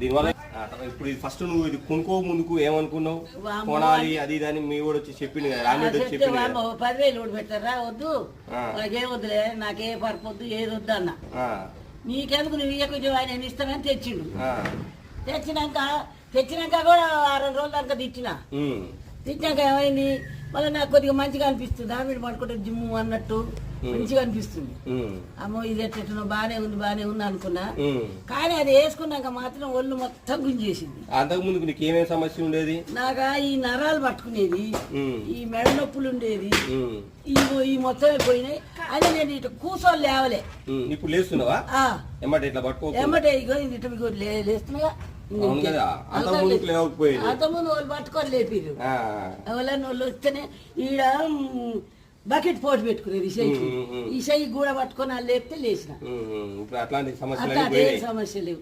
దీనివల్ల ఇప్పుడు ఫస్ట్ నువ్వు ఇది కొనుక్కో ముందుకు ఏమనుకున్నావు కొనాలి అది ఇది అని మీ కూడా వచ్చి చెప్పింది కదా రామిరెడ్డి వచ్చి చెప్పింది 10,000 కూడా పెట్టారా వద్దు నాకేం వద్దులే నాకే పరపొద్దు ఏది వద్దు అన్న నీకెందుకు నువ్వు ఇయ్యకు ఆయన ఇస్తానని తెచ్చిండు తెచ్చినాక కూడా 6 రోజుల దాకా తెచ్చినాక ఏమైంది మళ్ళీ నాకు కొద్దిగా మంచిగా అనిపిస్తుంది ఆమె పడుకుంటే జిమ్ము అన్నట్టు మంచిగా అనిపిస్తుంది అమ్మో ఇది ఎట్లా బానే ఉంది అనుకున్నా కానీ అది వేసుకున్నాక మాత్రం ఒళ్ళు మొత్తం గుంజేసింది. అంతకు ముందుకు నీకు ఏమేమి సమస్య ఉండేది? నాగా ఈ నరాలు పట్టుకునేది, ఈ మెడ నొప్పులు ఉండేది, ఈ మొత్తం పోయినాయి. అదే నేను ఇటు కూర్చొని లేవలే. ఇప్పుడు లేస్తున్నావా? ఎమ్మటే ఇట్లా పట్టుకో ఎమ్మటే ఇగో ఇటు లేస్తున్నా. అంతకుముందు వాళ్ళు పట్టుకొని లేపిరు ఎవరన్నా వాళ్ళు వస్తేనే ఈడ బకెట్ పోటు పెట్టుకునేది ఈ సైకి కూడా పట్టుకొని వాళ్ళు లేపితే లేచిన. అట్లాంటి సమస్య లేవు.